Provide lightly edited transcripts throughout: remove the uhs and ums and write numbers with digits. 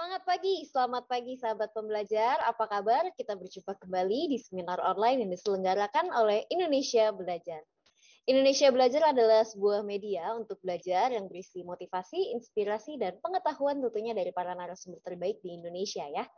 Selamat pagi sahabat pembelajar. Apa kabar? Kita berjumpa kembali di seminar online yang diselenggarakan oleh Indonesia Belajar. Indonesia Belajar adalah sebuah media untuk belajar yang berisi motivasi, inspirasi, dan pengetahuan tentunya dari para narasumber terbaik di Indonesia ya.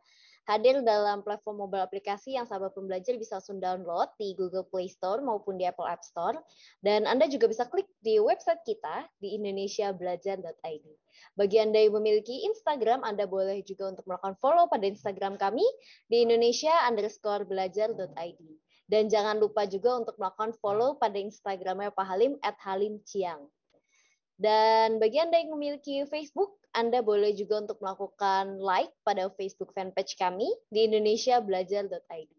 Hadir dalam platform mobile aplikasi yang sahabat pembelajar bisa langsung download di Google Play Store maupun di Apple App Store. Dan Anda juga bisa klik di website kita di indonesiabelajar.id. Bagi Anda yang memiliki Instagram, Anda boleh juga untuk melakukan follow pada Instagram kami di indonesia_belajar.id. Dan jangan lupa juga untuk melakukan follow pada Instagramnya Pak Halim @halimciang. Dan bagi Anda yang memiliki Facebook, Anda boleh juga untuk melakukan like pada Facebook fanpage kami di indonesiabelajar.id.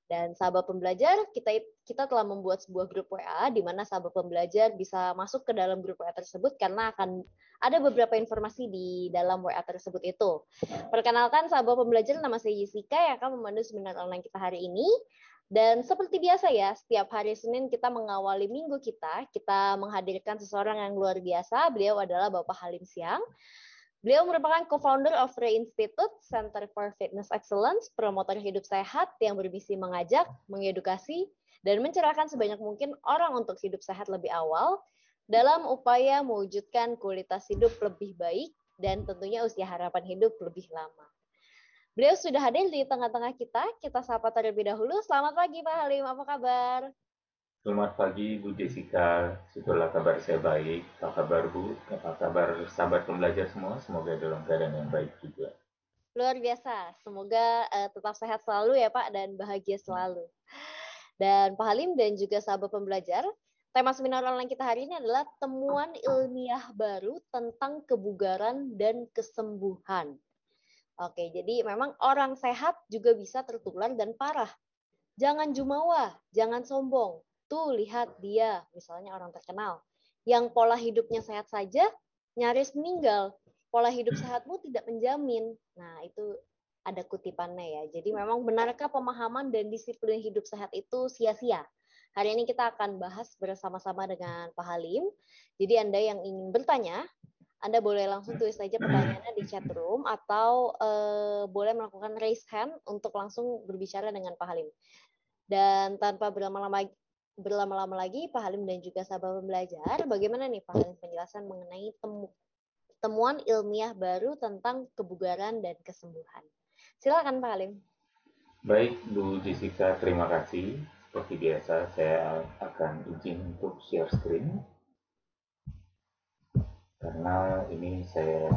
Dan sahabat pembelajar, kita telah membuat sebuah grup WA di mana sahabat pembelajar bisa masuk ke dalam grup WA tersebut karena akan ada beberapa informasi di dalam WA tersebut itu. Perkenalkan sahabat pembelajar, nama saya Jessica yang akan memandu seminar online kita hari ini. Dan seperti biasa ya, setiap hari Senin kita mengawali minggu kita menghadirkan seseorang yang luar biasa. Beliau adalah Bapak Halim Siang. Beliau merupakan co-founder of Ray Institute, Center for Fitness Excellence, promotor hidup sehat yang bermisi mengajak, mengedukasi, dan mencerahkan sebanyak mungkin orang untuk hidup sehat lebih awal dalam upaya mewujudkan kualitas hidup lebih baik dan tentunya usia harapan hidup lebih lama. Beliau sudah hadir di tengah-tengah kita sapa terlebih dahulu. Selamat pagi Pak Halim, apa kabar? Selamat pagi Bu Jessica, syukurlah kabar saya baik. Apa kabar Bu? Apa kabar sahabat pembelajar semua? Semoga dalam keadaan yang baik juga. Luar biasa, semoga tetap sehat selalu ya Pak dan bahagia selalu. Dan Pak Halim dan juga sahabat pembelajar, tema seminar online kita hari ini adalah temuan ilmiah baru tentang kebugaran dan kesembuhan. Oke, jadi memang orang sehat juga bisa tertular dan parah. Jangan jumawa, jangan sombong. Tuh lihat dia, misalnya orang terkenal. Yang pola hidupnya sehat saja, nyaris meninggal. Pola hidup sehatmu tidak menjamin. Nah, itu ada kutipannya ya. Jadi memang benarkah pemahaman dan disiplin hidup sehat itu sia-sia? Hari ini kita akan bahas bersama-sama dengan Pak Halim. Jadi Anda yang ingin bertanya, anda boleh langsung tulis saja pertanyaannya di chat room atau boleh melakukan raise hand untuk langsung berbicara dengan Pak Halim. Dan tanpa berlama-lama lagi, Pak Halim dan juga sahabat pembelajar, bagaimana nih Pak Halim penjelasan mengenai temuan ilmiah baru tentang kebugaran dan kesembuhan. Silakan Pak Halim. Baik Bu Jessica, terima kasih. Seperti biasa, saya akan izin untuk share screen karena ini saya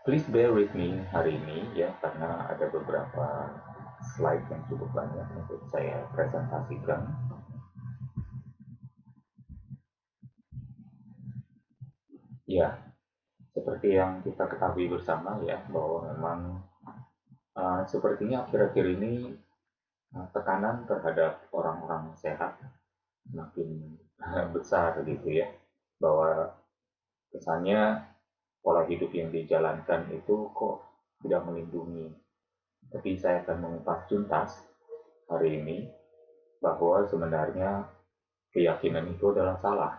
please bear with me hari ini ya karena ada beberapa slide yang cukup banyak untuk saya presentasikan. Ya, seperti yang kita ketahui bersama ya bahwa memang sepertinya akhir-akhir ini tekanan terhadap orang-orang sehat semakin besar gitu ya, bahwa kesannya pola hidup yang dijalankan itu kok tidak melindungi. Tapi saya akan mengupas tuntas hari ini bahwa sebenarnya keyakinan itu adalah salah.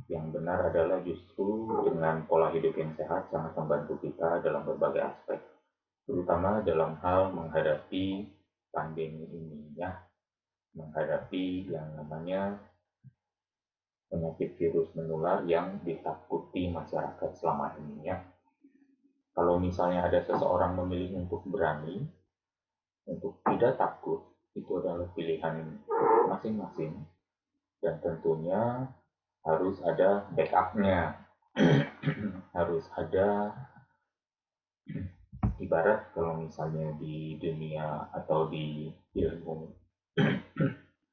Yang benar adalah justru dengan pola hidup yang sehat sangat membantu kita dalam berbagai aspek, terutama dalam hal menghadapi pandemi ini ya, menghadapi yang namanya penyakit virus menular yang ditakuti masyarakat selama ini ya. Kalau misalnya ada seseorang memilih untuk berani, untuk tidak takut, itu adalah pilihan masing-masing dan tentunya harus ada backupnya, harus ada ibarat kalau misalnya di dunia atau di ilmu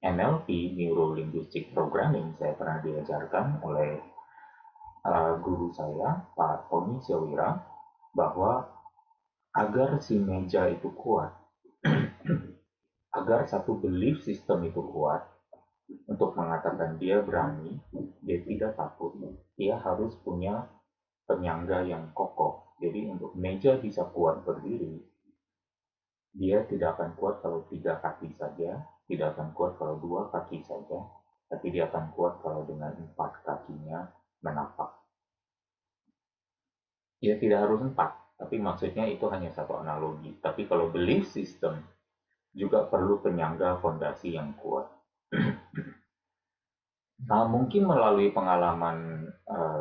NLP, Neuro Linguistic Programming, saya pernah diajarkan oleh guru saya, Pak Tony Siawira, bahwa agar si meja itu kuat, agar satu belief system itu kuat, untuk mengatakan dia berani, dia tidak takut, dia harus punya penyangga yang kokoh. Jadi untuk meja bisa kuat berdiri, dia tidak akan kuat kalau 3 kaki saja, tidak akan kuat kalau 2 kaki saja, tapi dia akan kuat kalau dengan 4 kakinya menapak. Ya tidak harus empat, tapi maksudnya itu hanya satu analogi. Tapi kalau belief system juga perlu penyangga fondasi yang kuat. Nah, mungkin melalui pengalaman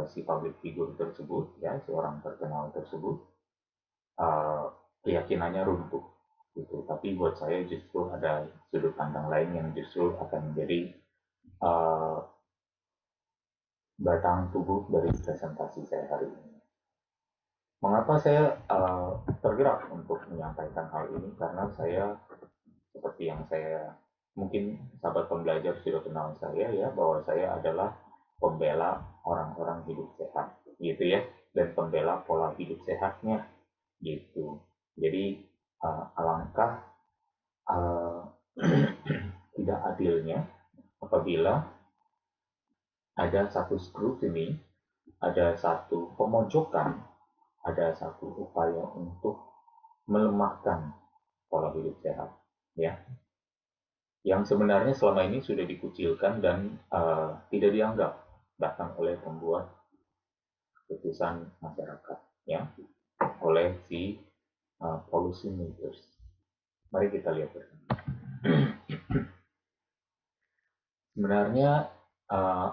si public figure tersebut, ya seorang terkenal tersebut, uh, keyakinannya runtuh. Gitu. Tapi buat saya justru ada sudut pandang lain yang justru akan menjadi uh, batang tubuh dari presentasi saya hari ini. Mengapa saya tergerak untuk menyampaikan hal ini? Karena saya seperti yang saya mungkin sahabat pembelajar sudah kenal saya ya bahwa saya adalah pembela orang-orang hidup sehat gitu ya dan pembela pola hidup sehatnya gitu. Jadi alangkah uh, tidak adilnya apabila ada satu scrutiny, ada satu pemojokan, ada satu upaya untuk melemahkan pola hidup sehat ya yang sebenarnya selama ini sudah dikucilkan dan tidak dianggap bahkan oleh pembuat keputusan masyarakat ya oleh si policy makers. Mari kita lihat bersama. Sebenarnya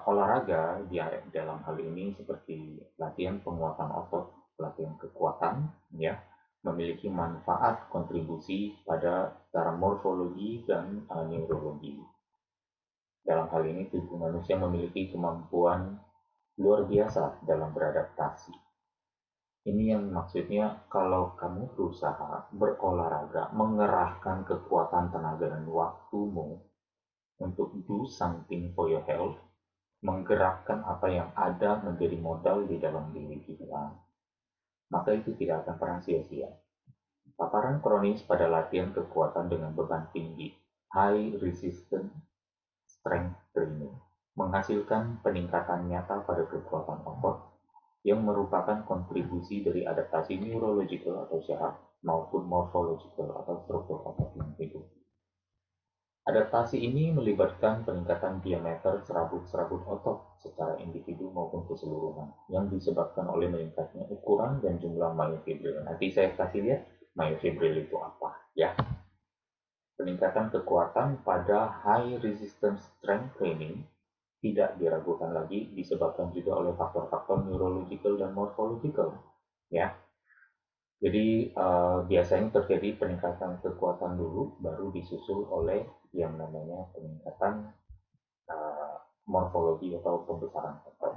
olahraga di dalam hal ini seperti latihan penguatan otot, latihan kekuatan, ya, memiliki manfaat kontribusi pada secara morfologi dan neurologi. Dalam hal ini tubuh manusia memiliki kemampuan luar biasa dalam beradaptasi. Ini yang maksudnya kalau kamu berusaha berolahraga, mengerahkan kekuatan tenaga dan waktumu untuk do something for your health, menggerakkan apa yang ada menjadi modal di dalam diri kita, maka itu tidak akan pernah sia-sia. Paparan kronis pada latihan kekuatan dengan beban tinggi, high resistance strength training, menghasilkan peningkatan nyata pada kekuatan otot yang merupakan kontribusi dari adaptasi neurological atau sehat maupun morphological atau struktur otot yang hidup. Adaptasi ini melibatkan peningkatan diameter serabut-serabut otot secara individu maupun keseluruhan yang disebabkan oleh meningkatnya ukuran dan jumlah myofibril. Nanti saya kasih lihat myofibril itu apa ya. Peningkatan kekuatan pada high resistance strength training tidak diragukan lagi disebabkan juga oleh faktor-faktor neurological dan morphological ya. Jadi biasanya terjadi peningkatan kekuatan dulu baru disusul oleh yang namanya peningkatan uh, morfologi atau pembesaran otot.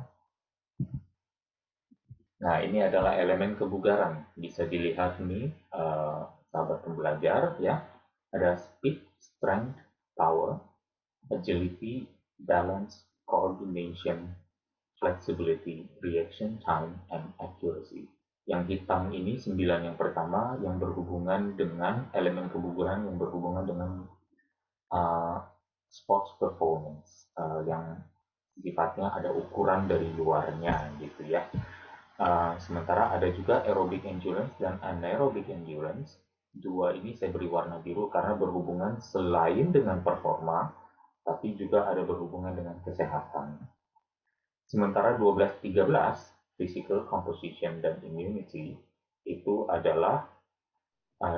Nah, ini adalah elemen kebugaran. Bisa dilihat nih, sahabat pembelajar ya. Ada speed, strength, power, agility, balance, coordination, flexibility, reaction time, and accuracy. Yang hitam ini 9 yang pertama yang berhubungan dengan elemen kebugaran yang berhubungan dengan uh, sports performance yang sifatnya ada ukuran dari luarnya gitu ya. Sementara ada juga aerobic endurance dan anaerobic endurance. Dua ini saya beri warna biru karena berhubungan selain dengan performa, tapi juga ada berhubungan dengan kesehatan. Sementara 12-13, physical composition dan immunity, itu adalah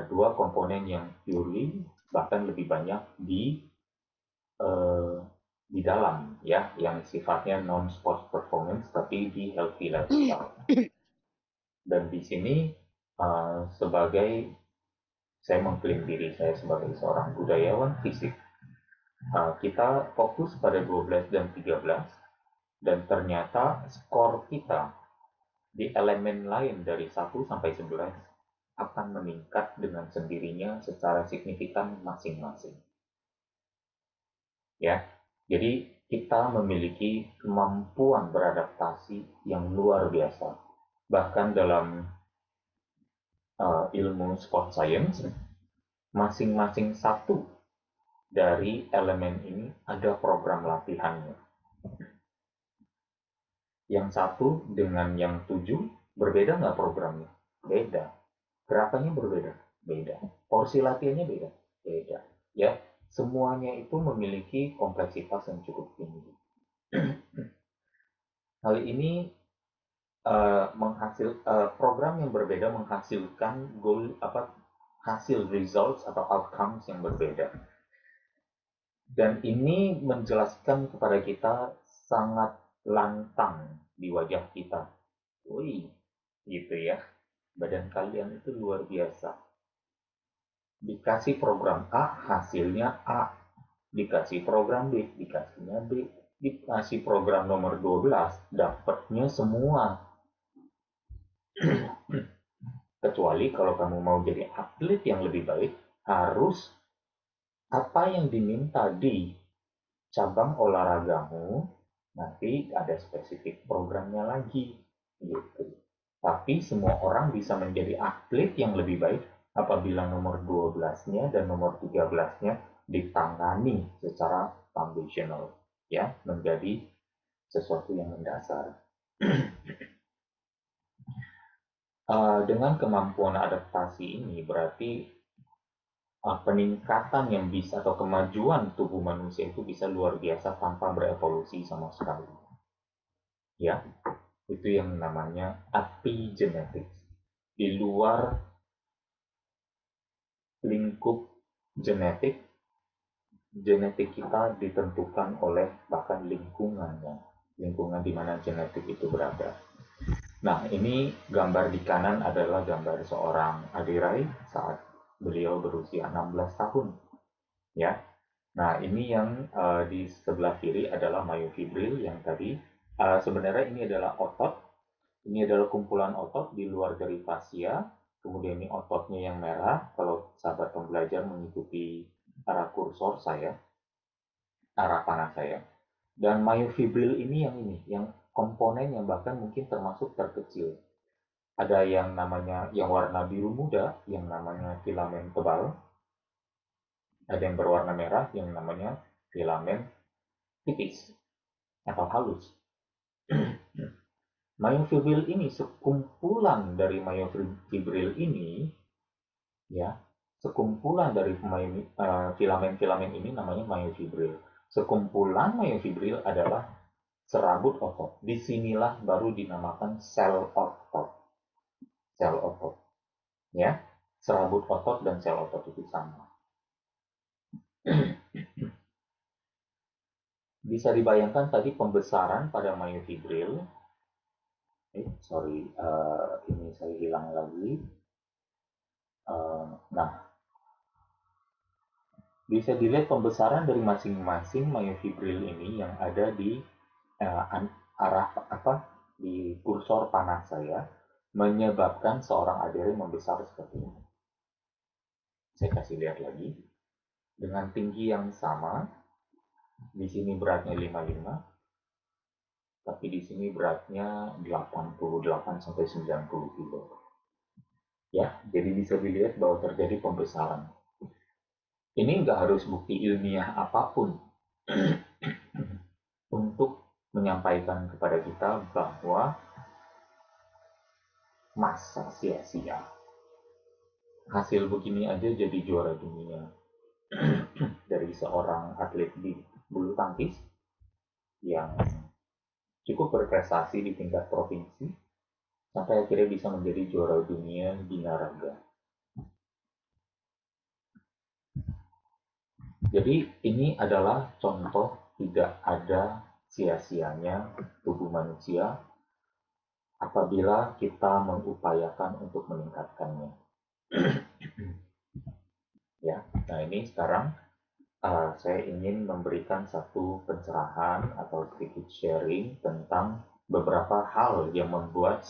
dua komponen yang purely bahkan lebih banyak uh, di dalam ya, yang sifatnya non-sport performance tapi di healthy lifestyle. Dan di sini sebagai saya mengklaim diri saya sebagai seorang budayawan fisik, kita fokus pada 12 dan 13 dan ternyata skor kita di elemen lain dari 1 sampai 11 akan meningkat dengan sendirinya secara signifikan masing-masing. Ya, jadi kita memiliki kemampuan beradaptasi yang luar biasa. Bahkan dalam ilmu sport science, masing-masing satu dari elemen ini ada program latihannya. Yang satu dengan yang 7 berbeda nggak programnya? Beda. Gerakannya berbeda? Beda. Porsi latihannya beda? Beda. Ya, semuanya itu memiliki kompleksitas yang cukup tinggi. Hal ini program yang berbeda menghasilkan goal apa hasil results atau outcomes yang berbeda. Dan ini menjelaskan kepada kita sangat lantang di wajah kita. Wih, gitu ya. Badan kalian itu luar biasa. Dikasih program A, hasilnya A. Dikasih program B, dikasihnya B. Dikasih program nomor 12, dapatnya semua. Kecuali kalau kamu mau jadi atlet yang lebih baik, harus apa yang diminta di cabang olahragamu, nanti ada spesifik programnya lagi. Gitu. Tapi semua orang bisa menjadi atlet yang lebih baik apabila nomor 12-nya dan nomor 13-nya ditangani secara foundational, ya, menjadi sesuatu yang mendasar. Dengan kemampuan adaptasi ini berarti peningkatan yang bisa atau kemajuan tubuh manusia itu bisa luar biasa tanpa berevolusi sama sekali. Ya, itu yang namanya epigenetics. Di luar lingkup genetik, genetik kita ditentukan oleh bahkan lingkungannya, lingkungan di mana genetik itu berada. Nah, ini gambar di kanan adalah gambar seorang Adirai saat beliau berusia 16 tahun. Ya, nah ini yang di sebelah kiri adalah myofibril yang tadi. Sebenarnya ini adalah otot. Ini adalah kumpulan otot di luar dari fasia. Kemudian ini ototnya yang merah. Kalau sahabat pembelajar mengikuti arah kursor saya, arah panah saya. Dan myofibril ini, yang komponen yang bahkan mungkin termasuk terkecil. Ada yang namanya yang warna biru muda, yang namanya filamen tebal. Ada yang berwarna merah, yang namanya filamen tipis atau halus. Myofibril ini, sekumpulan dari myofibril ini, ya, sekumpulan dari filamen-filamen ini namanya myofibril. Sekumpulan myofibril adalah serabut otot. Disinilah baru dinamakan sel otot. Sel otot, ya. Serabut otot dan sel otot itu sama. Bisa dibayangkan tadi pembesaran pada myofibril. Sorry, ini saya hilang lagi. Nah, bisa dilihat pembesaran dari masing-masing myofibril ini yang ada di arah apa di kursor panah saya menyebabkan seorang adere membesar seperti ini. Saya kasih lihat lagi. Dengan tinggi yang sama, di sini beratnya 55, tapi di sini beratnya 88 sampai 90 kilo. Ya, jadi bisa dilihat bahwa terjadi pembesaran. Ini nggak harus bukti ilmiah apapun untuk menyampaikan kepada kita bahwa masa sia-sia. Hasil begini aja jadi juara dunia dari seorang atlet di bulu tangkis yang cukup berprestasi di tingkat provinsi sampai akhirnya bisa menjadi juara dunia binaraga. Jadi ini adalah contoh tidak ada sia-sianya tubuh manusia apabila kita mengupayakan untuk meningkatkannya. Ya, nah ini sekarang saya ingin memberikan satu pencerahan atau sedikit sharing tentang beberapa hal yang membuat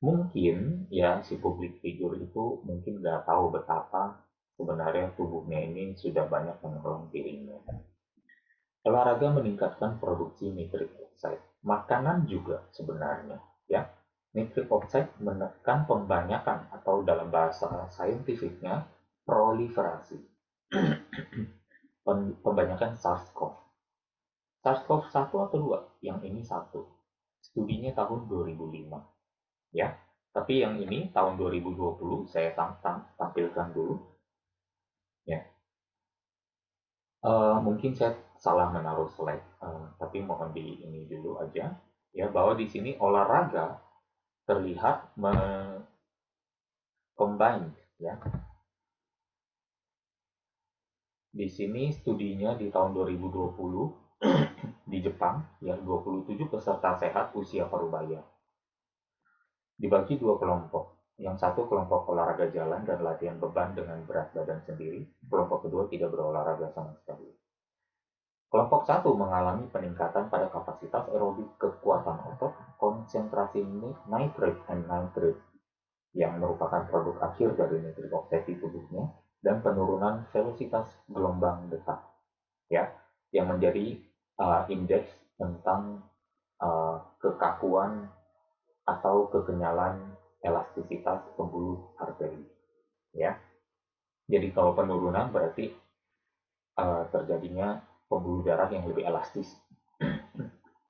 mungkin ya si public figure itu mungkin nggak tahu betapa sebenarnya tubuhnya ini sudah banyak menolong dirinya. Olahraga meningkatkan produksi nitric oxide. Makanan juga sebenarnya, ya. Nitric oxide menekan pembanyakan atau dalam bahasa saintifiknya proliferasi. Pembanyakan SARS-CoV. SARS-CoV 1 atau 2? Yang ini satu. Studinya tahun 2005, ya. Tapi yang ini tahun 2020 saya tampilkan dulu, ya. Mungkin saya salah menaruh slide, tapi mohon di ini dulu aja. Ya, bahwa di sini olahraga terlihat combined ya. Di sini studinya di tahun 2020 di Jepang ya, 27 peserta sehat usia parubaya. Dibagi dua kelompok. Yang satu kelompok olahraga jalan dan latihan beban dengan berat badan sendiri. Kelompok kedua tidak berolahraga sama sekali. Kelompok satu mengalami peningkatan pada kapasitas aerobik, kekuatan otot, konsentrasi nitrate and nitrate yang merupakan produk akhir dari nitrik oxide di tubuhnya, dan penurunan velositas gelombang detak ya, yang menjadi indeks tentang kekakuan atau kekenyalan elastisitas pembuluh arteri ya. Jadi kalau penurunan berarti terjadinya pembuluh darah yang lebih elastis.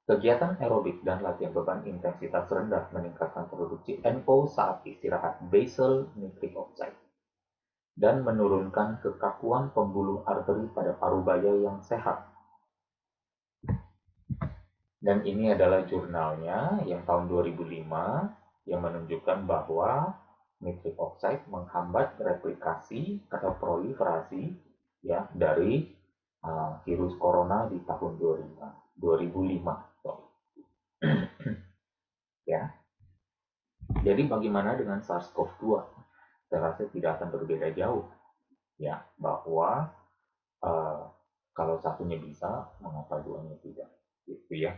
Kegiatan aerobik dan latihan beban intensitas rendah meningkatkan produksi NO saat istirahat, basal nitric oxide, dan menurunkan kekakuan pembuluh arteri pada parubaya yang sehat. Dan ini adalah jurnalnya yang tahun 2005 yang menunjukkan bahwa nitric oxide menghambat replikasi atau proliferasi ya dari virus corona di tahun 2005. Ya. Jadi bagaimana dengan SARS-CoV-2? Saya rasa tidak akan berbeda jauh ya, bahwa uh, kalau satunya bisa, mengapa duanya tidak? Gitu ya.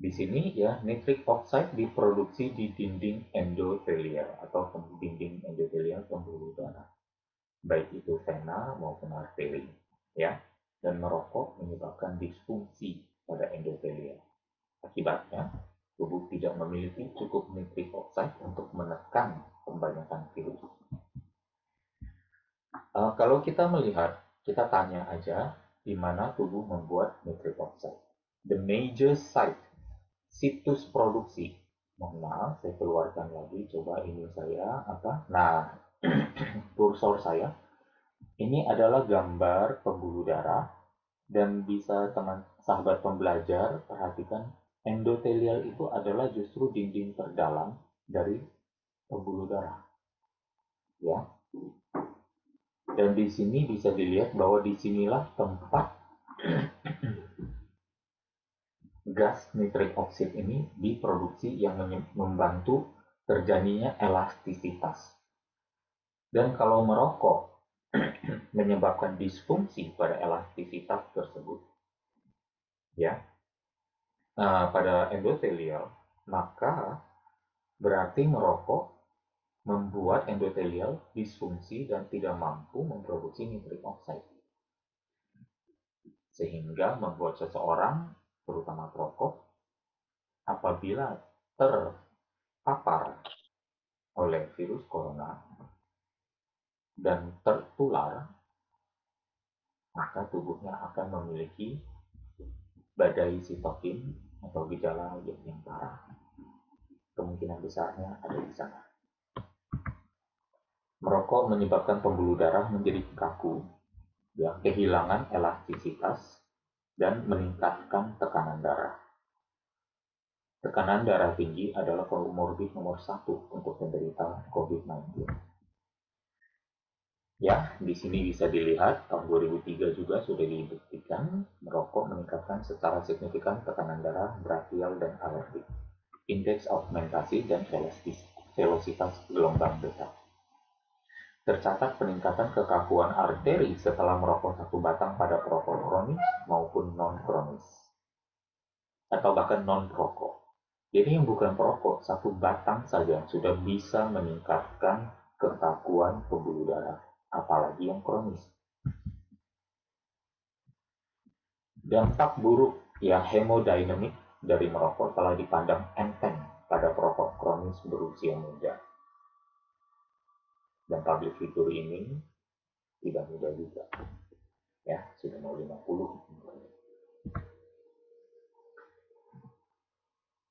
Di sini ya, nitric oxide diproduksi di dinding endotelial atau dinding endotelial pembuluh darah, baik itu vena maupun arteri, ya. Dan merokok menyebabkan disfungsi pada endotelial. Akibatnya, tubuh tidak memiliki cukup nitric oxide untuk menekan pembanyakan virus. Kalau kita melihat, kita tanya aja di mana tubuh membuat nitric oxide. The major site, situs produksi. Mohon maaf, saya keluarkan lagi. Coba ini saya apa? Nah, kursor saya. Ini adalah gambar pembuluh darah, dan bisa teman sahabat pembelajar perhatikan endotelial itu adalah justru dinding terdalam dari pembuluh darah. Ya, dan di sini bisa dilihat bahwa disinilah tempat gas nitric oxide ini diproduksi yang membantu terjadinya elastisitas. Dan kalau merokok menyebabkan disfungsi pada elastisitas tersebut, ya, pada endotelial, maka berarti merokok membuat endotelial disfungsi dan tidak mampu memproduksi nitric oxide. Sehingga membuat seseorang, terutama perokok, apabila terpapar oleh virus corona dan tertular, maka tubuhnya akan memiliki badai sitokin atau gejala yang parah. Kemungkinan besarnya ada di sana. Merokok menyebabkan pembuluh darah menjadi kaku, ya, kehilangan elastisitas, dan meningkatkan tekanan darah. Tekanan darah tinggi adalah komorbid nomor 1 untuk penderita COVID-19. Ya, di sini bisa dilihat tahun 2003 juga sudah dibuktikan merokok meningkatkan secara signifikan tekanan darah, brachial, dan aortik, indeks augmentasi, dan velositas gelombang detak. Tercatat peningkatan kekakuan arteri setelah merokok satu batang pada perokok kronis maupun non-kronis, atau bahkan non-perokok. Jadi yang bukan perokok, satu batang saja sudah bisa meningkatkan kekakuan pembuluh darah, apalagi yang kronis. Dampak buruk yang hemodinamik dari merokok telah dipandang enteng pada perokok kronis berusia muda. Dan public figure ini tidak muda juga. Ya, sudah mau 50.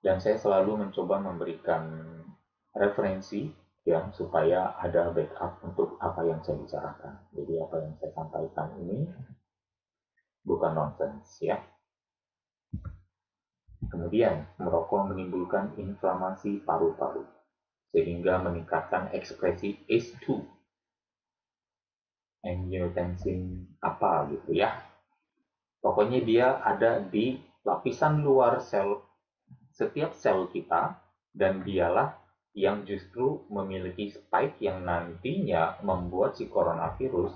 Dan saya selalu mencoba memberikan referensi ya, supaya ada backup untuk apa yang saya bicarakan. Jadi apa yang saya sampaikan ini bukan nonsens ya. Kemudian, merokok menimbulkan inflamasi paru-paru, sehingga meningkatkan ekspresi ACE2, angiotensin apa gitu ya. Pokoknya dia ada di lapisan luar sel, setiap sel kita, dan dialah yang justru memiliki spike yang nantinya membuat si coronavirus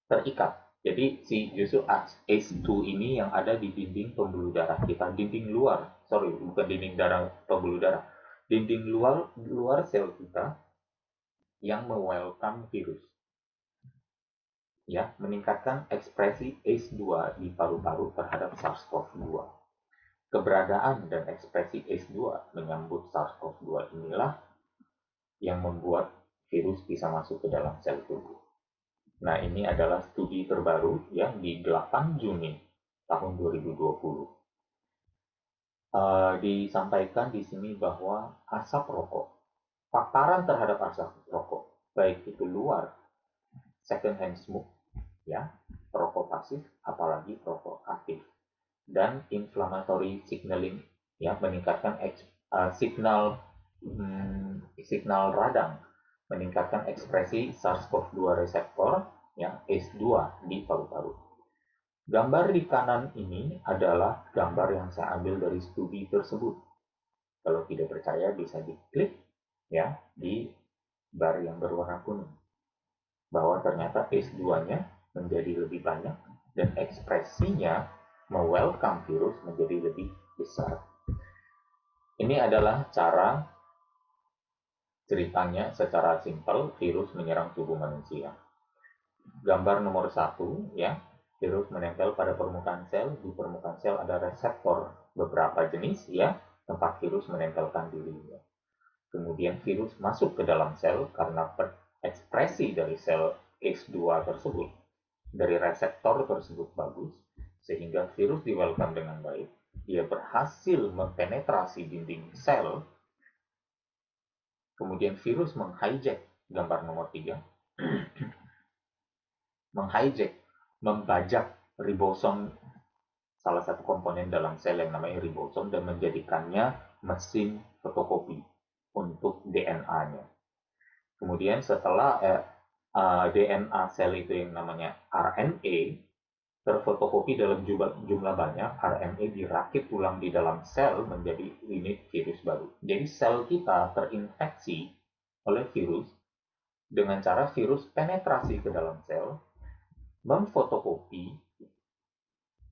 terikat. Jadi si justru ACE2 ini yang ada di dinding pembuluh darah kita, dinding luar, sorry, bukan dinding darah pembuluh darah, dinding luar luar sel kita yang me-welcome virus, ya, meningkatkan ekspresi ACE2 di paru-paru terhadap SARS-CoV-2. Keberadaan dan ekspresi ACE2 menyambut SARS-CoV-2 inilah yang membuat virus bisa masuk ke dalam sel tubuh. Nah, ini adalah studi terbaru yang di 8 Juni tahun 2020. Disampaikan di sini bahwa asap rokok, paparan terhadap asap rokok, baik itu luar, second hand smoke, ya, perokok pasif, apalagi perokok aktif, dan inflammatory signaling, ya, meningkatkan signal signal radang, meningkatkan ekspresi SARS-CoV-2 reseptor, ya, ACE2 di paru-paru. Gambar di kanan ini adalah gambar yang saya ambil dari studi tersebut. Kalau tidak percaya bisa diklik, ya, di bar yang berwarna kuning, bahwa ternyata ACE2-nya menjadi lebih banyak dan ekspresinya me-welcome virus menjadi lebih besar. Ini adalah cara ceritanya secara simpel virus menyerang tubuh manusia. Gambar nomor 1, ya, virus menempel pada permukaan sel. Di permukaan sel ada reseptor beberapa jenis, ya, tempat virus menempelkan dirinya. Kemudian virus masuk ke dalam sel karena ekspresi dari sel X2 tersebut, dari reseptor tersebut bagus, sehingga virus di welcome dengan baik. Dia berhasil mempenetrasi dinding sel. Kemudian virus menghijack, gambar nomor 3, menghijack, membajak ribosom, salah satu komponen dalam sel yang namanya ribosom, dan menjadikannya mesin fotokopi untuk DNA-nya. Kemudian setelah DNA sel itu yang namanya RNA terfotokopi dalam jumlah banyak, RNA dirakit ulang di dalam sel menjadi unit virus baru. Jadi sel kita terinfeksi oleh virus dengan cara virus penetrasi ke dalam sel, memfotokopi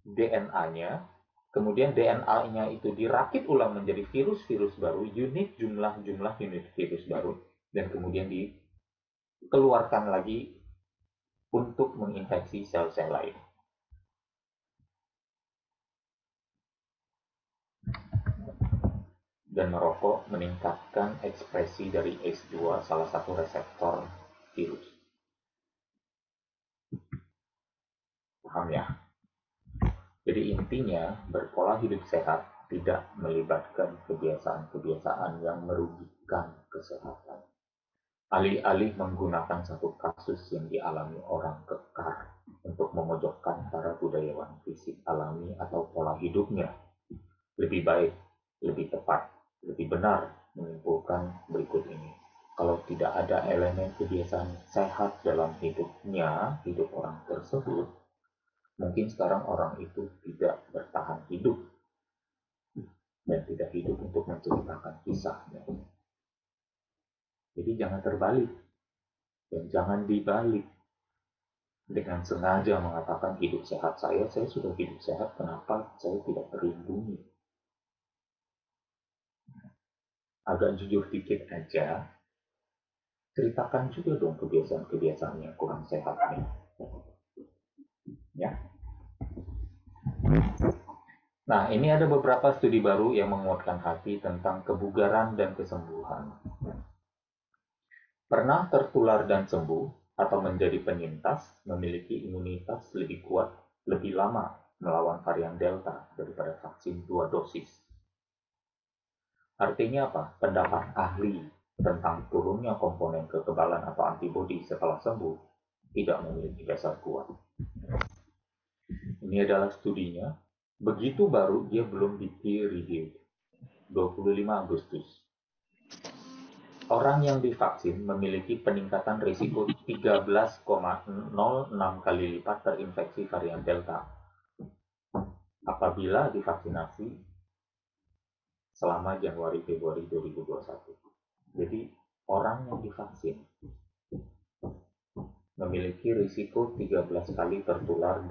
DNA-nya, kemudian DNA-nya itu dirakit ulang menjadi virus-virus baru, jumlah unit virus baru, dan kemudian dikeluarkan lagi untuk menginfeksi sel-sel lain. Dan merokok meningkatkan ekspresi dari ACE2, salah satu reseptor virus. Paham ya? Jadi intinya, berpola hidup sehat tidak melibatkan kebiasaan-kebiasaan yang merugikan kesehatan. Alih-alih menggunakan satu kasus yang dialami orang kekar untuk memojokkan para budayawan fisik alami atau pola hidupnya, lebih baik, lebih tepat, lebih benar menyimpulkan berikut ini. Kalau tidak ada elemen kebiasaan sehat dalam hidupnya, hidup orang tersebut, mungkin sekarang orang itu tidak bertahan hidup dan tidak hidup untuk menceritakan kisahnya. Jadi jangan terbalik dan jangan dibalik dengan sengaja mengatakan hidup sehat saya sudah hidup sehat, kenapa saya tidak terlindungi? Agak jujur dikit aja, ceritakan juga dong kebiasaan-kebiasaan yang kurang sehatnya. Ya. Nah, ini ada beberapa studi baru yang menguatkan hati tentang kebugaran dan kesembuhan. Pernah tertular dan sembuh atau menjadi penyintas memiliki imunitas lebih kuat, lebih lama melawan varian Delta daripada vaksin 2 dosis. Artinya apa? Pendapat ahli tentang turunnya komponen kekebalan atau antibodi setelah sembuh tidak memiliki dasar kuat. Ini adalah studinya Begitu baru, dia belum di peer review. 25 Agustus. Orang yang divaksin memiliki peningkatan risiko 13,06 kali lipat terinfeksi varian Delta apabila divaksinasi selama Januari-Februari 2021. Jadi, orang yang divaksin memiliki risiko 13 kali tertular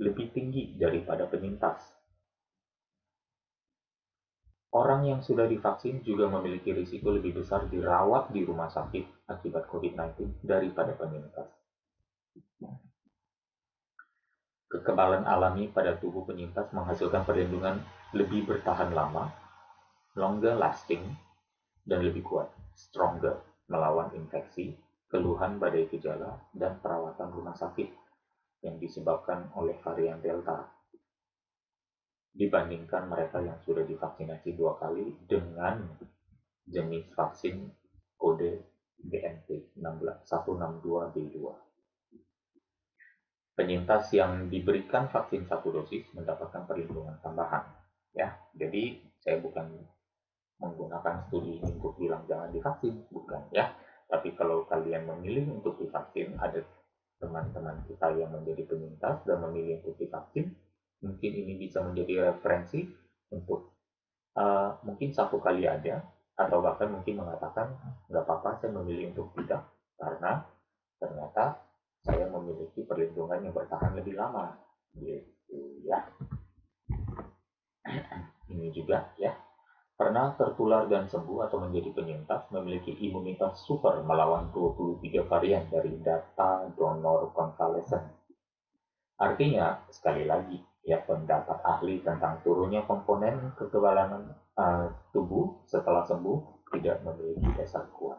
lebih tinggi daripada penyintas. Orang yang sudah divaksin juga memiliki risiko lebih besar dirawat di rumah sakit akibat COVID-19 daripada penyintas. Kekebalan alami pada tubuh penyintas menghasilkan perlindungan lebih bertahan lama, longer lasting, dan lebih kuat, stronger, melawan infeksi, keluhan badai gejala, dan perawatan rumah sakit yang disebabkan oleh varian Delta dibandingkan mereka yang sudah divaksinasi 2 kali dengan jenis vaksin kode BNT 162B2. Penyintas yang diberikan vaksin 1 dosis mendapatkan perlindungan tambahan. Ya, jadi saya bukan menggunakan studi ini untuk bilang jangan divaksin, bukan ya. Tapi kalau kalian memilih untuk divaksin, ada teman-teman kita yang menjadi penyintas dan memilih untuk divaksin, mungkin ini bisa menjadi referensi untuk mungkin 1 kali aja, atau bahkan mungkin mengatakan nggak apa-apa saya memilih untuk tidak, karena ternyata saya memiliki perlindungan yang bertahan lebih lama, gitu ya. Ini juga ya, pernah tertular dan sembuh atau menjadi penyintas memiliki imunitas super melawan 23 varian dari data donor konvalesen. Artinya, sekali lagi, ya pendapat ahli tentang turunnya komponen kekebalan tubuh setelah sembuh tidak memiliki dasar kuat.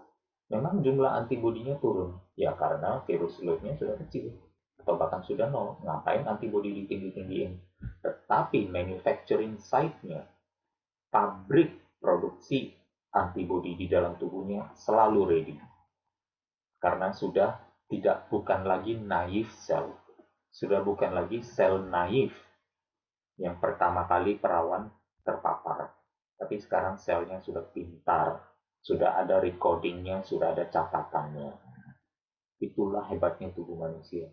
Memang jumlah antibodinya turun, ya karena virus loadnya sudah kecil, atau bahkan sudah nol. Ngapain antibodi ditinggi-tinggiin? Tetapi manufacturing site-nya, pabrik produksi antibodi di dalam tubuhnya selalu ready. Karena sudah bukan lagi naif sel, sudah bukan lagi sel naif yang pertama kali perawan terpapar. Tapi sekarang selnya sudah pintar, sudah ada recordingnya, sudah ada catatannya. Itulah hebatnya tubuh manusia.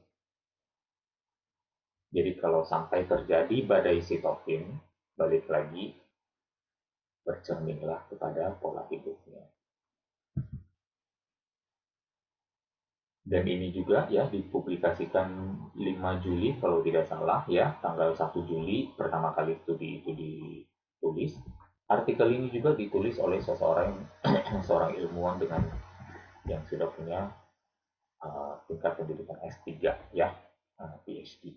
Jadi kalau sampai terjadi badai sitokin, balik lagi, bercerminlah kepada pola hidupnya. Dan ini juga ya dipublikasikan 5 Juli kalau tidak salah ya, tanggal 1 Juli pertama kali studi itu ditulis. Artikel ini juga ditulis oleh seseorang seorang ilmuwan dengan yang sudah punya tingkat pendidikan S3 ya, PhD.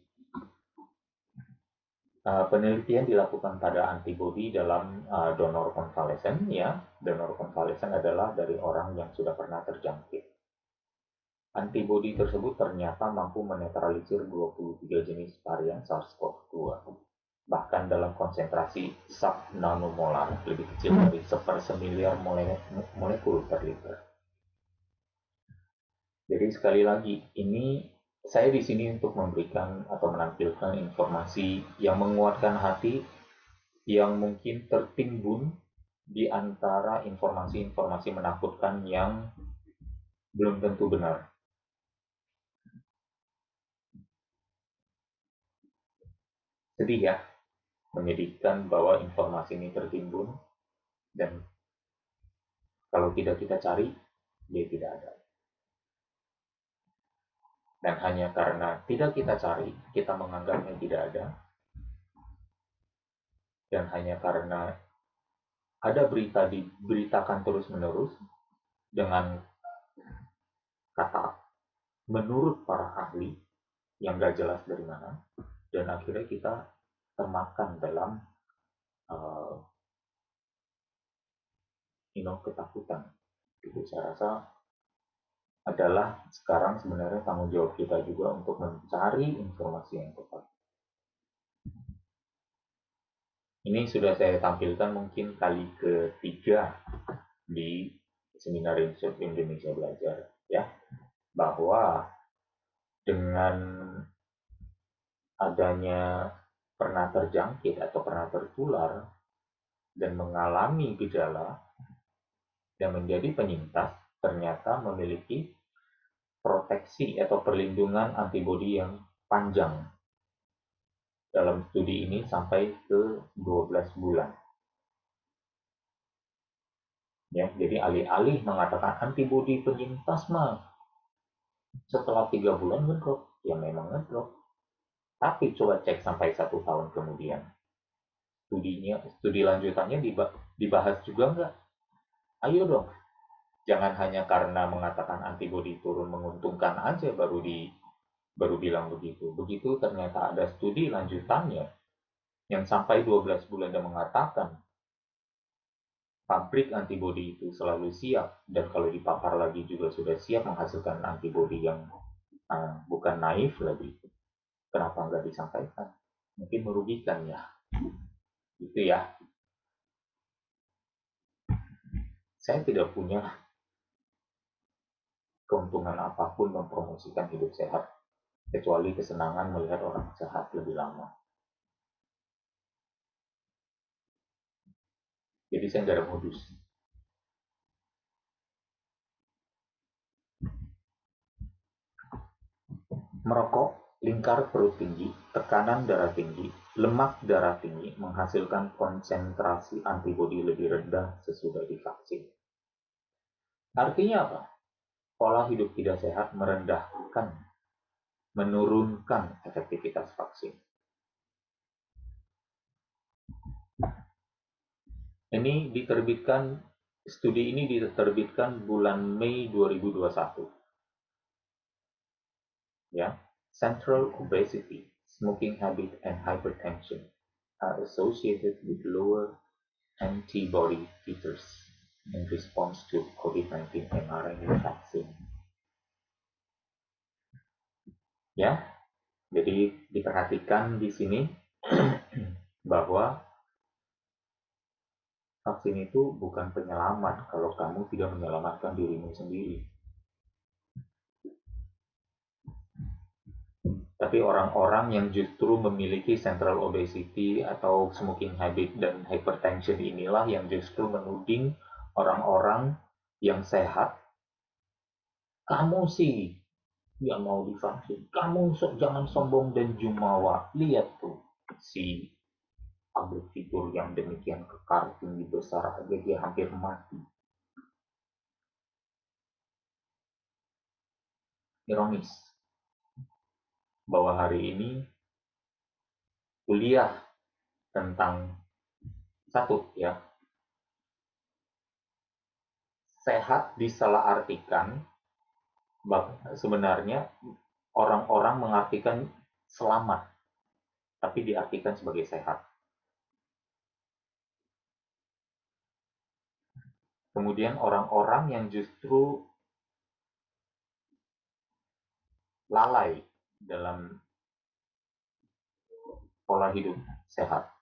Penelitian dilakukan pada antibodi dalam donor konvalesen ya. Donor konvalesen adalah dari orang yang sudah pernah terjangkit. Antibodi tersebut ternyata mampu menetralisir 23 jenis varian SARS-CoV-2, bahkan dalam konsentrasi sub-nanomolar, lebih kecil dari 1/1000 molekul per liter. Jadi sekali lagi, ini saya di sini untuk memberikan atau menampilkan informasi yang menguatkan hati yang mungkin tertimbun di antara informasi-informasi menakutkan yang belum tentu benar. Sedih ya, menyedihkan bahwa informasi ini tertimbun dan kalau tidak kita cari, dia tidak ada. Dan hanya karena tidak kita cari, kita menganggapnya tidak ada. Dan hanya karena ada berita diberitakan terus-menerus dengan kata menurut para ahli yang gak jelas dari mana, dan akhirnya kita termakan dalam uh, ketakutan. Itu saya rasa adalah sekarang sebenarnya tanggung jawab kita juga untuk mencari informasi yang tepat. Ini sudah saya tampilkan mungkin kali ketiga di seminar Indonesia Belajar ya, bahwa dengan adanya pernah terjangkit atau pernah tertular dan mengalami gejala dan menjadi penyintas ternyata memiliki proteksi atau perlindungan antibodi yang panjang. Dalam studi ini sampai ke 12 bulan. Ya, jadi alih-alih mengatakan antibodi penyintas mah setelah 3 bulan ngedrop, ya memang ngedrop. Tapi coba cek sampai 1 tahun kemudian. Studi lanjutannya dibahas juga nggak? Ayo dong, jangan hanya karena mengatakan antibodi turun menguntungkan aja baru bilang begitu. Begitu ternyata ada studi lanjutannya yang sampai 12 bulan dan mengatakan pabrik antibodi itu selalu siap dan kalau dipapar lagi juga sudah siap menghasilkan antibodi yang bukan naif lagi. Kenapa nggak disampaikan? Mungkin merugikan ya. Gitu ya. Saya tidak punya keuntungan apapun mempromosikan hidup sehat, kecuali kesenangan melihat orang sehat lebih lama. Jadi saya nggak ada modus. Merokok, lingkar perut tinggi, tekanan darah tinggi, lemak darah tinggi menghasilkan konsentrasi antibodi lebih rendah sesudah divaksin. Artinya apa? Pola hidup tidak sehat merendahkan, menurunkan efektivitas vaksin. Studi ini diterbitkan bulan Mei 2021. Ya, central obesity, smoking habit, and hypertension are associated with lower antibody titers in response to COVID-19 mRNA vaccine. Ya, jadi diperhatikan di sini bahwa vaksin itu bukan penyelamat kalau kamu tidak menyelamatkan dirimu sendiri. Tapi orang-orang yang justru memiliki central obesity atau smoking habit dan hypertension inilah yang justru menuding orang-orang yang sehat. Kamu sih yang mau divaksin. Kamu jangan sombong dan jumawa. Lihat tuh si public figure yang demikian kekar tinggi besar aja dia hampir mati. Ironis bahwa hari ini kuliah tentang satu ya, sehat disalahartikan. Sebenarnya orang-orang mengartikan selamat, tapi diartikan sebagai sehat. Kemudian orang-orang yang justru lalai dalam pola hidup sehat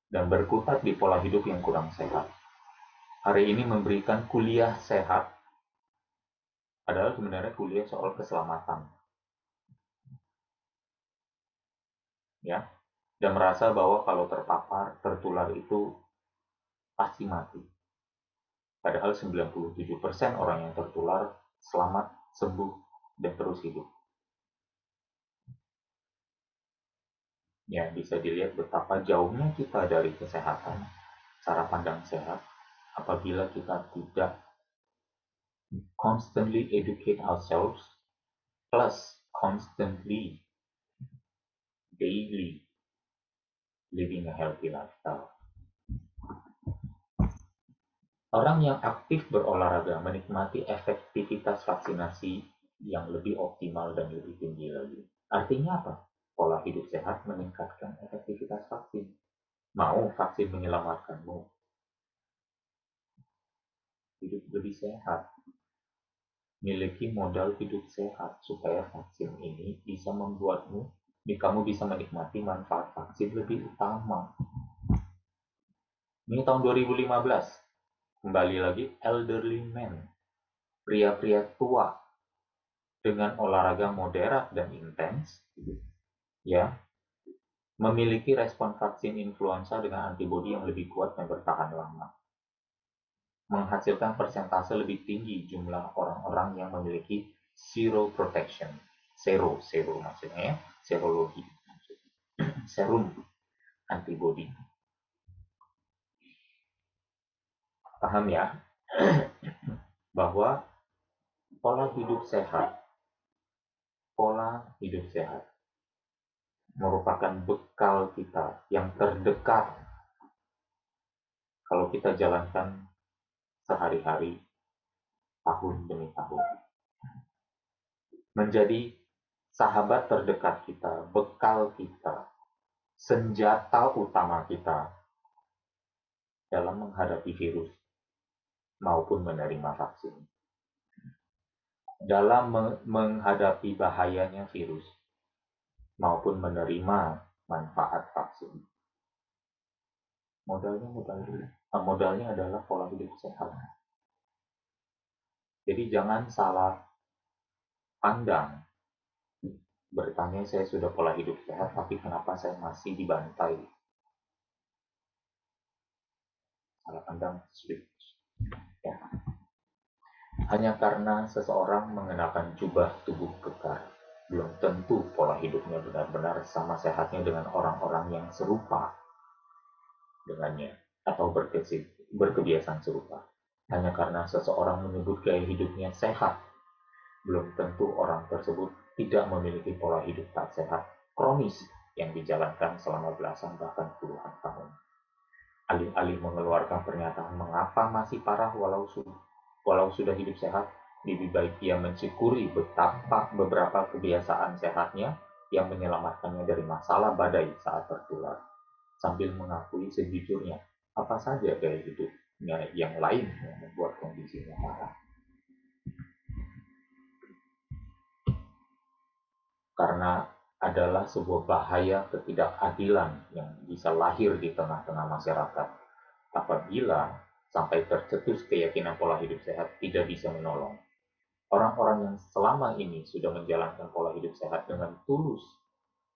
dan berkutat di pola hidup yang kurang sehat. Hari ini memberikan kuliah sehat, padahal sebenarnya kuliah soal keselamatan. Ya, dan merasa bahwa kalau terpapar, tertular itu pasti mati. Padahal 97% orang yang tertular selamat, sembuh, dan terus hidup. Ya, bisa dilihat betapa jauhnya kita dari kesehatan, cara pandang sehat, apabila kita tidak constantly educate ourselves, plus constantly, daily, living a healthy lifestyle. Orang yang aktif berolahraga menikmati efektivitas vaksinasi yang lebih optimal dan lebih tinggi lagi. Artinya apa? Pola hidup sehat meningkatkan efektivitas vaksin. Mau vaksin menyelamatkanmu? Hidup lebih sehat. Miliki modal hidup sehat supaya vaksin ini bisa membuatmu, kamu bisa menikmati manfaat vaksin lebih utama. Ini tahun 2015. Kembali lagi, elderly men, pria-pria tua dengan olahraga moderat dan intens, ya, memiliki respon vaksin influenza dengan antibodi yang lebih kuat dan bertahan lama, menghasilkan persentase lebih tinggi jumlah orang-orang yang memiliki seroprotection. Sero maksudnya ya, serologi, serum antibodi. Paham ya? Bahwa pola hidup sehat merupakan bekal kita yang terdekat kalau kita jalankan sehari-hari, tahun demi tahun. Menjadi sahabat terdekat kita, bekal kita, senjata utama kita dalam menghadapi virus maupun menerima vaksin. Dalam menghadapi bahayanya virus maupun menerima manfaat vaksin. Modalnya adalah pola hidup sehat. Jadi jangan salah pandang. Bertanya, saya sudah pola hidup sehat, tapi kenapa saya masih dibantai? Salah pandang sulit. Ya. Hanya karena seseorang mengenakan jubah tubuh kekar, belum tentu pola hidupnya benar-benar sama sehatnya dengan orang-orang yang serupa dengannya atau berkebiasaan serupa. Hanya karena seseorang menyebut gaya hidupnya sehat, belum tentu orang tersebut tidak memiliki pola hidup tak sehat kronis yang dijalankan selama belasan bahkan puluhan tahun. Alih-alih mengeluarkan pernyataan mengapa masih parah walau sudah hidup sehat, lebih baik ia mensyukuri betapa beberapa kebiasaan sehatnya yang menyelamatkannya dari masalah badai saat tertular, sambil mengakui sejujurnya apa saja gaya hidupnya yang lain yang membuat kondisinya parah. Karena adalah sebuah bahaya ketidakadilan yang bisa lahir di tengah-tengah masyarakat apabila sampai tercetus keyakinan pola hidup sehat tidak bisa menolong. Orang-orang yang selama ini sudah menjalankan pola hidup sehat dengan tulus,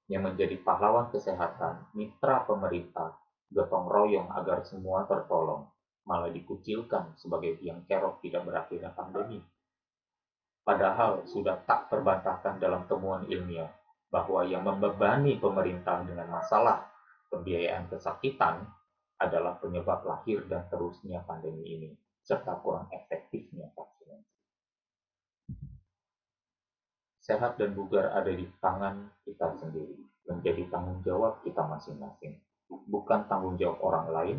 yang menjadi pahlawan kesehatan, mitra pemerintah, gotong royong agar semua tertolong, malah dikucilkan sebagai biang kerok tidak berakhirnya pandemi. Padahal sudah tak terbantahkan dalam temuan ilmiah bahwa yang membebani pemerintah dengan masalah pembiayaan kesakitan adalah penyebab lahir dan terusnya pandemi ini, serta kurang efektifnya vaksinasi. Sehat dan bugar ada di tangan kita sendiri, menjadi tanggung jawab kita masing-masing. Bukan tanggung jawab orang lain,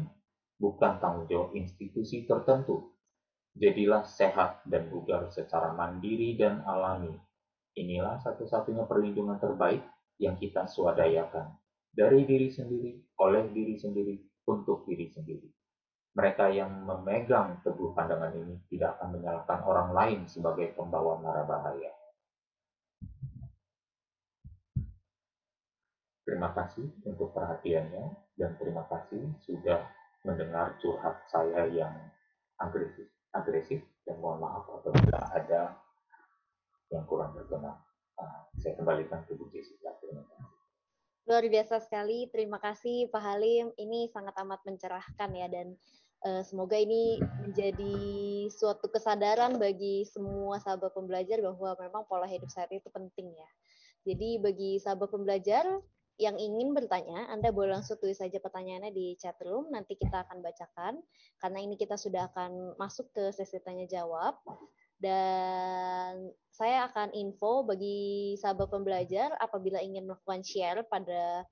bukan tanggung jawab institusi tertentu. Jadilah sehat dan bugar secara mandiri dan alami. Inilah satu-satunya perlindungan terbaik yang kita swadayakan. Dari diri sendiri, oleh diri sendiri, untuk diri sendiri. Mereka yang memegang teguh pandangan ini tidak akan menyalahkan orang lain sebagai pembawa mara bahaya. Terima kasih untuk perhatiannya dan terima kasih sudah mendengar curhat saya yang agresif dan mohon maaf apabila ada yang kurang berkenan. Saya kembalikan ke Bu Jessica. Terima kasih. Luar biasa sekali, terima kasih Pak Halim. Ini sangat amat mencerahkan ya, dan semoga ini menjadi suatu kesadaran bagi semua sahabat pembelajar bahwa memang pola hidup sehat itu penting ya. Jadi bagi sahabat pembelajar yang ingin bertanya, Anda boleh langsung tulis saja pertanyaannya di chat room, nanti kita akan bacakan, karena ini kita sudah akan masuk ke sesi tanya jawab. Dan saya akan info bagi sahabat pembelajar apabila ingin melakukan share pada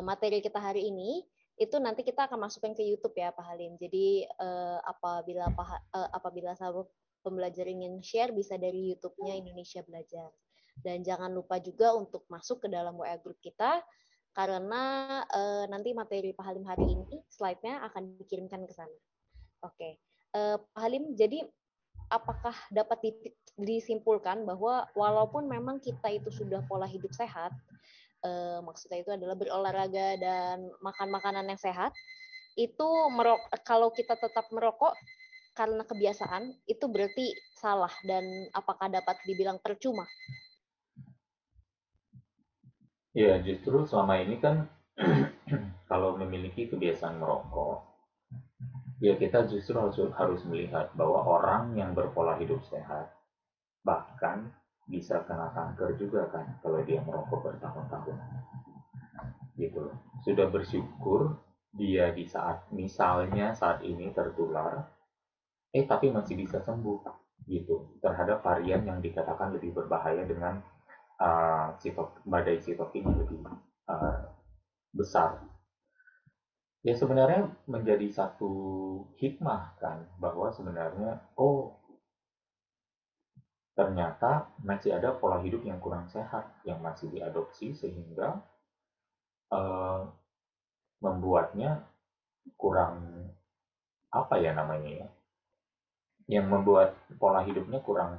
materi kita hari ini, itu nanti kita akan masukkan ke YouTube ya Pak Halim. Jadi apabila sahabat pembelajar ingin share bisa dari YouTube-nya Indonesia Belajar. Dan jangan lupa juga untuk masuk ke dalam WA group kita, karena nanti materi Pak Halim hari ini slide-nya akan dikirimkan ke sana. Oke. Pak Halim, jadi apakah dapat disimpulkan bahwa walaupun memang kita itu sudah pola hidup sehat, maksudnya itu adalah berolahraga dan makan makanan yang sehat, itu kalau kita tetap merokok karena kebiasaan, itu berarti salah dan apakah dapat dibilang percuma? Ya, justru selama ini kan kalau memiliki kebiasaan merokok, ya kita justru harus melihat bahwa orang yang berpola hidup sehat bahkan bisa kena kanker juga kan kalau dia merokok bertahun-tahun gitu loh. Sudah bersyukur dia di saat misalnya saat ini tertular, tapi masih bisa sembuh gitu terhadap varian yang dikatakan lebih berbahaya dengan badai sitokin yang lebih uh, besar. Ya sebenarnya menjadi satu hikmah kan bahwa sebenarnya ternyata masih ada pola hidup yang kurang sehat yang masih diadopsi sehingga uh, membuatnya kurang apa ya namanya ya, yang membuat pola hidupnya kurang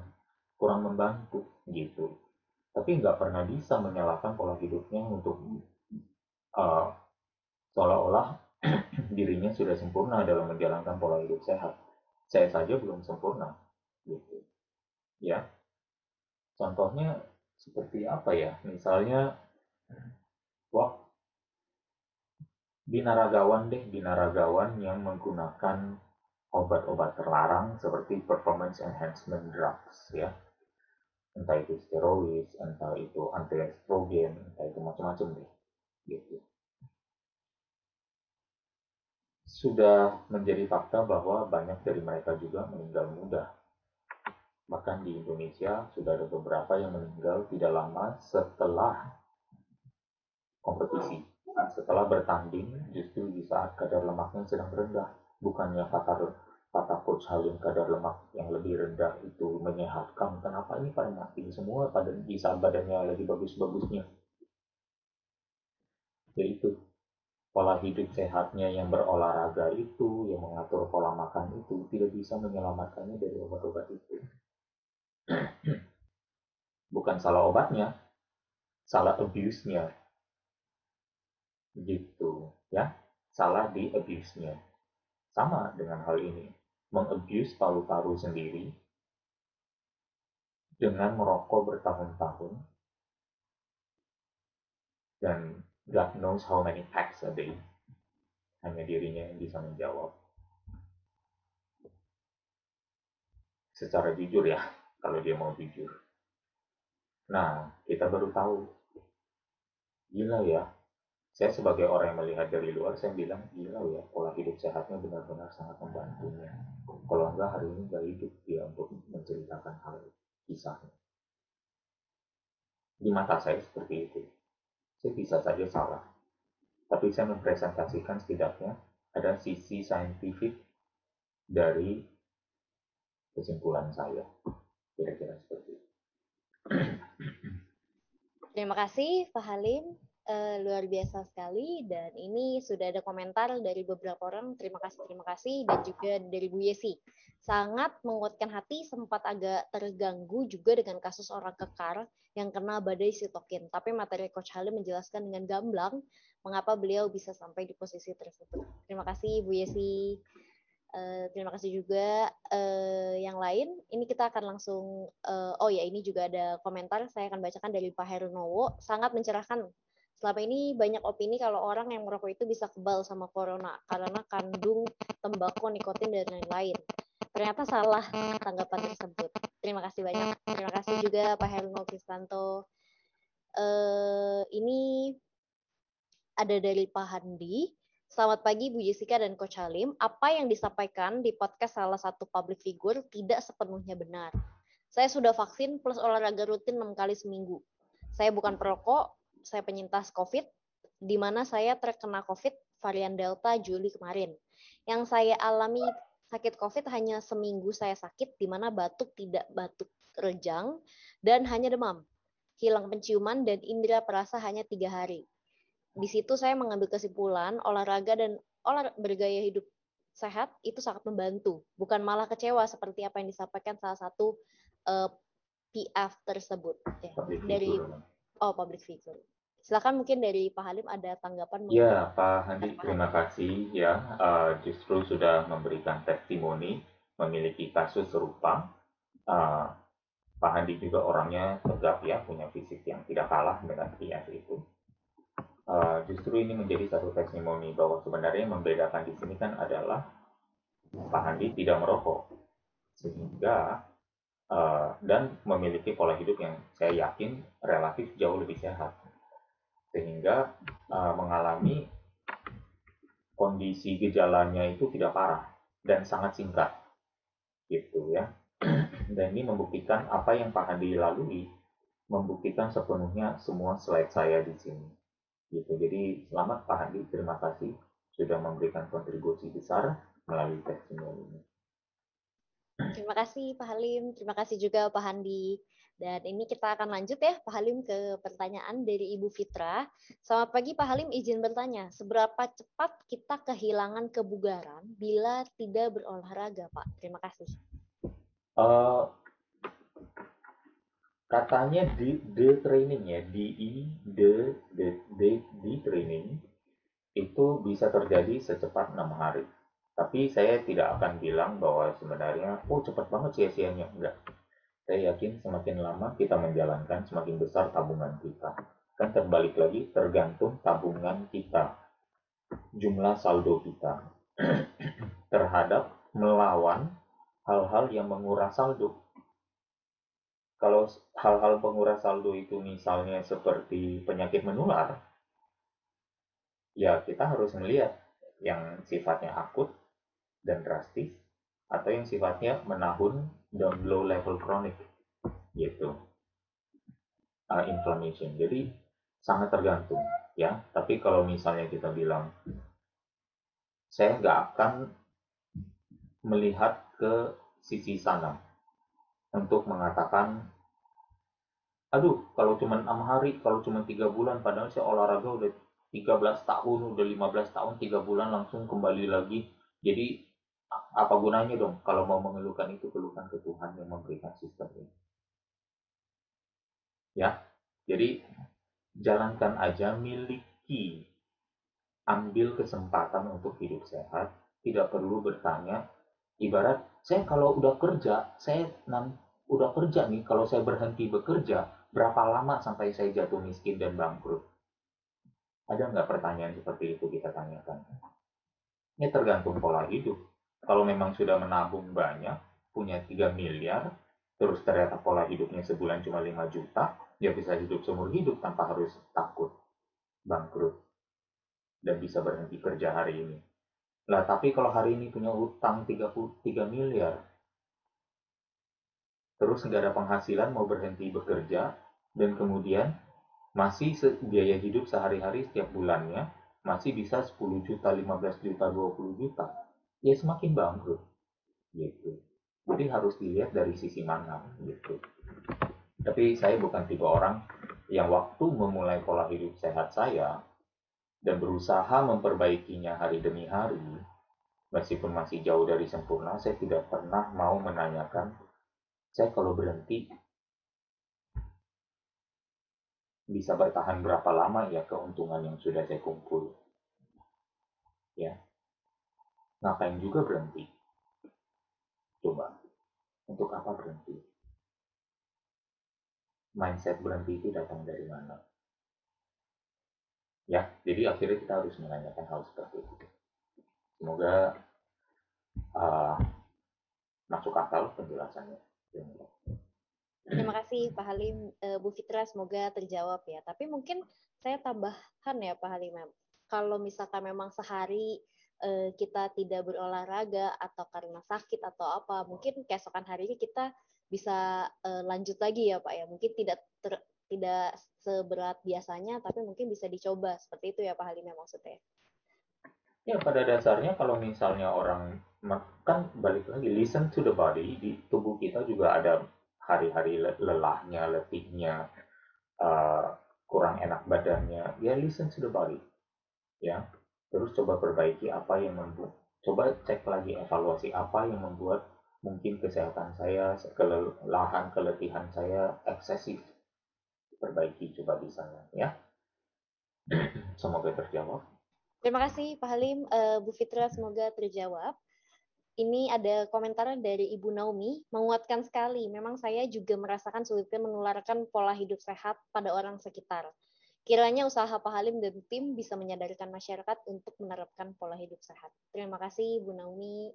kurang membantu gitu. Tapi nggak pernah bisa menyalahkan pola hidupnya untuk uh, seolah-olah dirinya sudah sempurna dalam menjalankan pola hidup sehat. Saya saja belum sempurna gitu ya. Contohnya seperti apa ya? Misalnya wah, binaragawan yang menggunakan obat-obat terlarang seperti performance enhancement drugs ya, entah itu steroid, entah itu antiestrogen, entah itu macam-macam deh gitu. Sudah menjadi fakta bahwa banyak dari mereka juga meninggal muda. Bahkan di Indonesia sudah ada beberapa yang meninggal tidak lama setelah kompetisi. Setelah bertanding, justru di saat kadar lemaknya sedang rendah. Bukannya kata Coach Halim kadar lemak yang lebih rendah itu menyehatkan. Kenapa ini pada mati semua pada di saat badannya lagi bagus-bagusnya? Yaitu pola hidup sehatnya yang berolahraga itu, yang mengatur pola makan itu, tidak bisa menyelamatkannya dari obat-obat itu. Bukan salah obatnya, salah abuse-nya. Gitu ya, salah di abuse-nya. Sama dengan hal ini, mengabuse paru-paru sendiri dengan merokok bertahun-tahun dan God knows how many packs a day, hanya dirinya yang bisa menjawab secara jujur ya, kalau dia mau jujur. Nah, kita baru tahu, gila ya, saya sebagai orang yang melihat dari luar, saya bilang gila ya, pola hidup sehatnya benar-benar sangat membantunya. Kalau enggak hari ini nggak hidup dia untuk menceritakan hal kisahnya. Di mata saya seperti itu. Saya bisa saja salah, tapi saya mempresentasikan setidaknya ada sisi saintifik dari kesimpulan saya. Kira-kira seperti itu. Terima kasih Pak Halim, luar biasa sekali. Dan ini sudah ada komentar dari beberapa orang. Terima kasih, dan juga dari Bu Yesi. Sangat menguatkan hati, sempat agak terganggu juga dengan kasus orang kekar yang kena badai sitokin. Tapi materi Coach Halim menjelaskan dengan gamblang mengapa beliau bisa sampai di posisi tersebut. Terima kasih Bu Yesi. Terima kasih juga yang lain. Ini kita akan langsung, oh ya ini juga ada komentar, saya akan bacakan dari Pak Herunowo, sangat mencerahkan. Selama ini banyak opini kalau orang yang merokok itu bisa kebal sama corona karena kandung tembakau, nikotin, dan lain-lain. Ternyata salah tanggapan tersebut. Terima kasih banyak. Terima kasih juga Pak Herunowo Kristanto. Ini ada dari Pak Handi. Selamat pagi Bu Jessica dan Coach Halim. Apa yang disampaikan di podcast salah satu public figure tidak sepenuhnya benar. Saya sudah vaksin plus olahraga rutin 6 kali seminggu. Saya bukan perokok, saya penyintas COVID, di mana saya terkena COVID varian Delta Juli kemarin. Yang saya alami sakit COVID hanya seminggu saya sakit, di mana batuk tidak batuk rejang, dan hanya demam. Hilang penciuman dan indera perasa hanya 3 hari. Di situ saya mengambil kesimpulan olahraga dan bergaya hidup sehat itu sangat membantu, bukan malah kecewa seperti apa yang disampaikan salah satu PF tersebut ya, dari public figure. Silakan mungkin dari Pak Halim ada tanggapan. Ya, Pak Handi, terima kasih ya, justru sudah memberikan testimoni memiliki kasus serupa. Pak Handi juga orangnya tegap ya, punya fisik yang tidak kalah dengan PF itu. Justru ini menjadi satu testimoni bahwa sebenarnya yang membedakan di sini kan adalah Pak Handi tidak merokok, sehingga dan memiliki pola hidup yang saya yakin relatif jauh lebih sehat, sehingga mengalami kondisi gejalanya itu tidak parah dan sangat singkat, gitu ya. Dan ini membuktikan apa yang Pak Handi lalui, membuktikan sepenuhnya semua slide saya di sini. Gitu. Jadi selamat Pak Handi, terima kasih sudah memberikan kontribusi besar melalui testimoni ini. Terima kasih Pak Halim, terima kasih juga Pak Handi. Dan ini kita akan lanjut ya Pak Halim ke pertanyaan dari Ibu Fitra. Selamat pagi Pak Halim, izin bertanya, seberapa cepat kita kehilangan kebugaran bila tidak berolahraga Pak? Terima kasih. Uh, Katanya di training ya, di training itu bisa terjadi secepat 6 hari. Tapi saya tidak akan bilang bahwa sebenarnya, oh cepat banget sia-sianya. Enggak. Saya yakin semakin lama kita menjalankan, semakin besar tabungan kita. Kan terbalik lagi, tergantung tabungan kita, jumlah saldo kita terhadap melawan hal-hal yang menguras saldo. Kalau hal-hal penguras saldo itu misalnya seperti penyakit menular, ya kita harus melihat yang sifatnya akut dan drastis atau yang sifatnya menahun dan low level kronik gitu, inflammation. Jadi sangat tergantung ya. Tapi kalau misalnya kita bilang saya nggak akan melihat ke sisi sana untuk mengatakan aduh kalau cuma 6 hari, kalau cuma 3 bulan, padahal saya olahraga udah 13 tahun, udah 15 tahun, 3 bulan langsung kembali lagi. Jadi apa gunanya dong kalau mau mengeluhkan itu, keluhkan ke Tuhan yang memberikan sistem ini. Ya, jadi jalankan aja, miliki, ambil kesempatan untuk hidup sehat, tidak perlu bertanya. Ibarat saya kalau udah kerja, udah kerja nih, kalau saya berhenti bekerja, berapa lama sampai saya jatuh miskin dan bangkrut? Ada nggak pertanyaan seperti itu kita tanyakan? Ini tergantung pola hidup. Kalau memang sudah menabung banyak, punya 3 miliar, terus ternyata pola hidupnya sebulan cuma 5 juta, ya bisa hidup seumur hidup tanpa harus takut bangkrut dan bisa berhenti kerja hari ini. Lah, tapi kalau hari ini punya utang 33 miliar, terus nggak ada penghasilan, mau berhenti bekerja, dan kemudian masih biaya hidup sehari-hari setiap bulannya masih bisa 10 juta, 15 juta, 20 juta, ya semakin bangkrut gitu. Jadi harus dilihat dari sisi mana gitu. Tapi saya bukan tipe orang yang waktu memulai pola hidup sehat saya dan berusaha memperbaikinya hari demi hari, meskipun masih jauh dari sempurna, saya tidak pernah mau menanyakan saya kalau berhenti bisa bertahan berapa lama ya keuntungan yang sudah saya kumpul. Ya, ngapain juga berhenti? Coba, untuk apa berhenti? Mindset berhenti itu datang dari mana? Ya, jadi akhirnya kita harus menanyakan hal seperti itu. Semoga uh, masuk akal penjelasannya. Terima kasih Pak Halim, Bu Fitra, semoga terjawab ya. Tapi mungkin saya tambahkan ya Pak Halim, kalau misalkan memang sehari kita tidak berolahraga atau karena sakit atau apa, mungkin keesokan harinya kita bisa lanjut lagi ya Pak ya. Mungkin tidak seberat biasanya, tapi mungkin bisa dicoba seperti itu ya Pak Halim ya maksudnya. Ya, pada dasarnya kalau misalnya orang kan balik lagi listen to the body, di tubuh kita juga ada hari-hari lelahnya, letihnya, uh, kurang enak badannya. Ya listen to the body, ya. Terus coba perbaiki apa yang membuat, coba cek lagi evaluasi apa yang membuat mungkin kesehatan saya, kelelahan, keletihan saya eksesif. Perbaiki coba di sana, ya. Semoga terjawab. Terima kasih Pak Halim, Bu Fitra, semoga terjawab. Ini ada komentar dari Ibu Naomi, menguatkan sekali. Memang saya juga merasakan sulitnya menularkan pola hidup sehat pada orang sekitar. Kiranya usaha Pak Halim dan tim bisa menyadarkan masyarakat untuk menerapkan pola hidup sehat. Terima kasih Bu Naomi.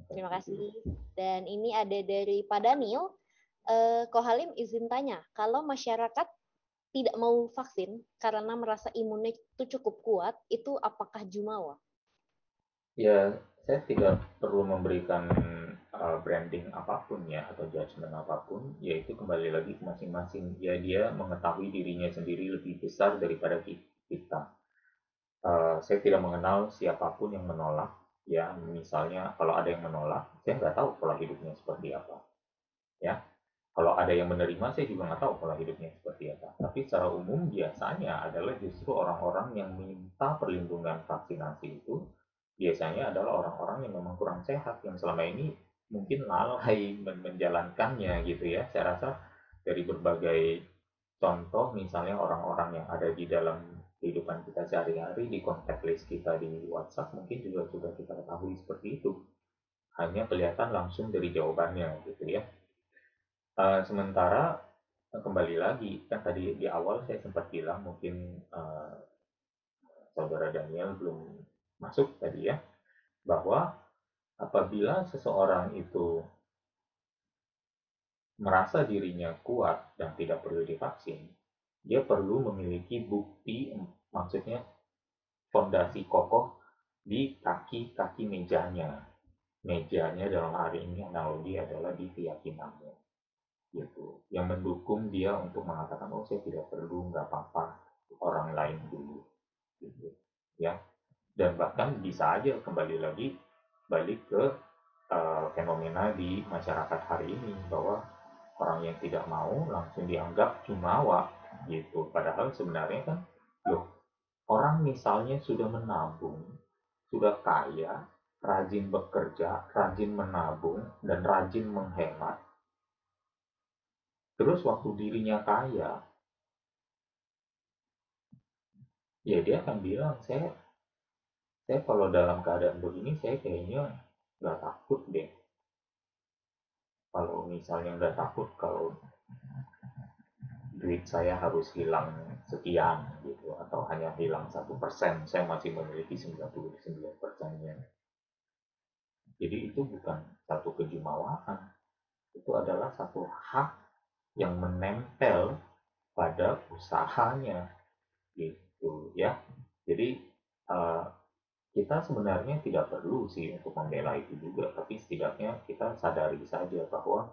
Terima kasih. Dan ini ada dari Pak Daniel. Ko Halim izin tanya, kalau masyarakat tidak mau vaksin karena merasa imunnya itu cukup kuat, itu apakah jumawa? Ya, saya tidak perlu memberikan branding apapun ya atau judgement apapun, yaitu kembali lagi ke masing-masing. Ya, dia mengetahui dirinya sendiri lebih besar daripada kita. Saya tidak mengenal siapapun yang menolak. Ya, misalnya kalau ada yang menolak, saya nggak tahu pola hidupnya seperti apa. Ya, kalau ada yang menerima, saya juga nggak tahu pola hidupnya seperti apa. Tapi secara umum biasanya adalah justru orang-orang yang minta perlindungan vaksinasi itu biasanya adalah orang-orang yang memang kurang sehat, yang selama ini mungkin lalai menjalankannya gitu ya. Saya rasa dari berbagai contoh, misalnya orang-orang yang ada di dalam kehidupan kita sehari-hari, di kontak list kita di WhatsApp, mungkin juga sudah kita ketahui seperti itu. Hanya kelihatan langsung dari jawabannya gitu ya. Sementara kembali lagi kan tadi di awal saya sempat bilang mungkin saudara Daniel belum masuk tadi ya, bahwa apabila seseorang itu merasa dirinya kuat dan tidak perlu divaksin, dia perlu memiliki bukti, maksudnya fondasi kokoh di kaki-kaki mejanya. Mejanya dalam hari ini analogi adalah di keyakinannya. Gitu, yang mendukung dia untuk mengatakan oh saya tidak perlu, nggak apa-apa, orang lain dulu gitu ya. Dan bahkan bisa aja kembali lagi balik ke fenomena di masyarakat hari ini bahwa orang yang tidak mau langsung dianggap jumawa gitu, padahal sebenarnya kan loh, orang misalnya sudah menabung, sudah kaya, rajin bekerja, rajin menabung, dan rajin menghemat. Terus waktu dirinya kaya, ya dia akan bilang, saya kalau dalam keadaan begini, saya kayaknya nggak takut deh. Kalau misalnya nggak takut, kalau duit saya harus hilang sekian gitu, atau hanya hilang 1%, saya masih memiliki 99%-nya. Jadi itu bukan satu kejumawaan, itu adalah satu hak yang menempel pada usahanya gitu ya. Jadi uh, kita sebenarnya tidak perlu sih untuk membela itu juga, tapi setidaknya kita sadari saja bahwa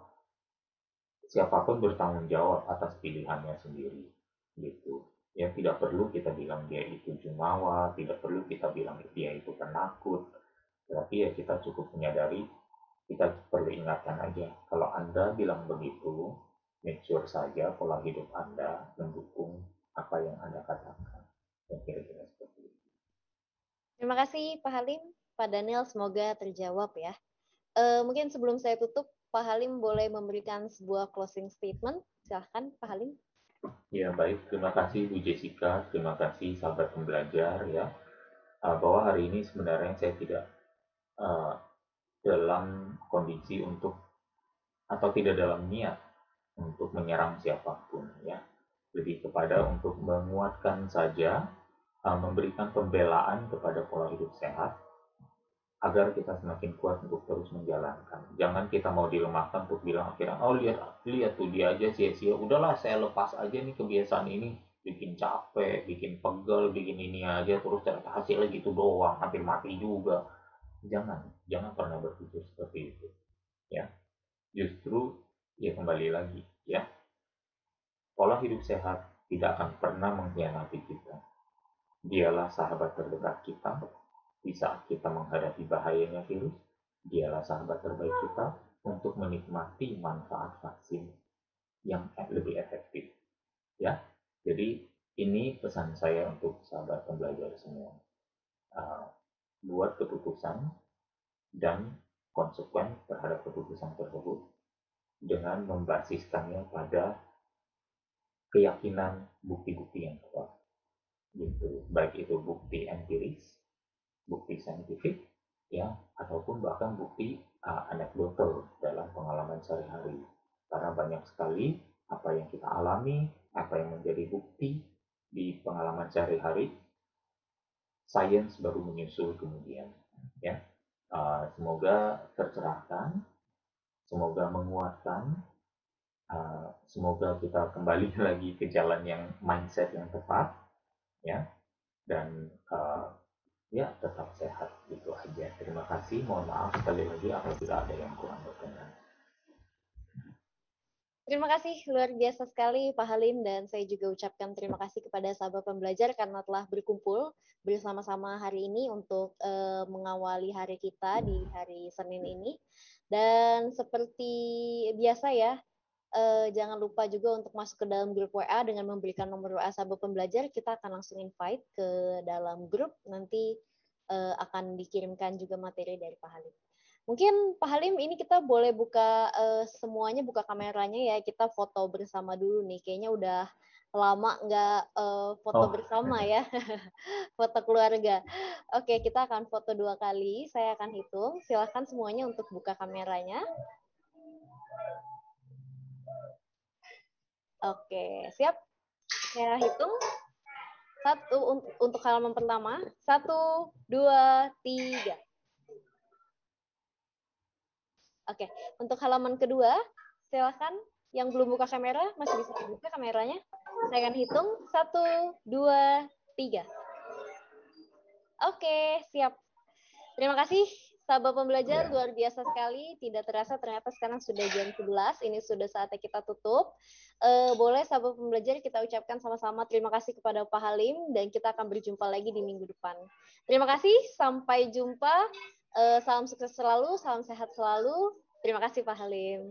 siapapun bertanggung jawab atas pilihannya sendiri, gitu. Ya tidak perlu kita bilang dia itu jumawa, tidak perlu kita bilang dia itu penakut, tapi ya kita cukup menyadari, kita perlu ingatkan aja, kalau Anda bilang begitu, make sure saja pola hidup Anda mendukung apa yang Anda katakan. Ya, kira-kira seperti itu. Terima kasih Pak Halim, Pak Daniel, semoga terjawab ya. Mungkin sebelum saya tutup, Pak Halim boleh memberikan sebuah closing statement. Silahkan Pak Halim. Ya baik, terima kasih Bu Jessica, terima kasih sahabat pembelajar ya. Bahwa hari ini sebenarnya saya tidak uh, dalam kondisi untuk atau tidak dalam niat untuk menyerang siapapun ya. Lebih kepada untuk menguatkan saja, memberikan pembelaan kepada pola hidup sehat agar kita semakin kuat untuk terus menjalankan. Jangan kita mau dilemahkan untuk bilang akhirnya, oh lihat lihat tuh dia aja sia-sia. Udahlah saya lepas aja nih kebiasaan ini, bikin capek, bikin pegel, bikin ini aja terus ternyata hasilnya gitu doang, hampir mati juga. Jangan pernah berpikir seperti itu. Ya, justru ya kembali lagi ya, pola hidup sehat tidak akan pernah mengkhianati kita. Dialah sahabat terdekat kita di saat kita menghadapi bahayanya virus. Dialah sahabat terbaik kita untuk menikmati manfaat vaksin yang lebih efektif. Ya, jadi ini pesan saya untuk sahabat pembelajar semua. Uh, buat keputusan dan konsekuen terhadap keputusan tersebut dengan membasiskannya pada keyakinan bukti-bukti yang kuat gitu, baik itu bukti empiris, bukti saintifik ya, ataupun bahkan bukti anekdotal dalam pengalaman sehari-hari, karena banyak sekali apa yang kita alami, apa yang menjadi bukti di pengalaman sehari-hari, sains baru menyusul kemudian. Ya, semoga tercerahkan, semoga menguatkan, semoga kita kembali lagi ke jalan yang mindset yang tepat, ya, dan ya tetap sehat gitu aja. Terima kasih, mohon maaf sekali lagi apabila ada yang kurang berkenan. Terima kasih luar biasa sekali Pak Halim, dan saya juga ucapkan terima kasih kepada sahabat pembelajar karena telah berkumpul bersama-sama hari ini untuk mengawali hari kita di hari Senin ini. Dan seperti biasa ya, jangan lupa juga untuk masuk ke dalam grup WA dengan memberikan nomor WA sahabat pembelajar. Kita akan langsung invite ke dalam grup, nanti akan dikirimkan juga materi dari Pak Halim. Mungkin Pak Halim ini kita boleh buka semuanya, buka kameranya ya, kita foto bersama dulu nih. Kayaknya udah lama nggak foto bersama ya, foto keluarga. Oke, kita akan foto 2 kali, saya akan hitung. Silahkan semuanya untuk buka kameranya. Oke, siap? Saya hitung. Untuk halaman pertama. 1, 2, 3. Oke, untuk halaman kedua, silakan yang belum buka kamera, masih bisa dibuka kameranya. Saya akan hitung. 1, 2, 3. Oke, siap. Terima kasih, sahabat pembelajar. Luar biasa sekali. Tidak terasa ternyata sekarang sudah jam 11. Ini sudah saatnya kita tutup. Boleh, sahabat pembelajar, kita ucapkan sama-sama terima kasih kepada Pak Halim, dan kita akan berjumpa lagi di minggu depan. Terima kasih. Sampai jumpa. Salam sukses selalu. Salam sehat selalu. Terima kasih Pak Halim.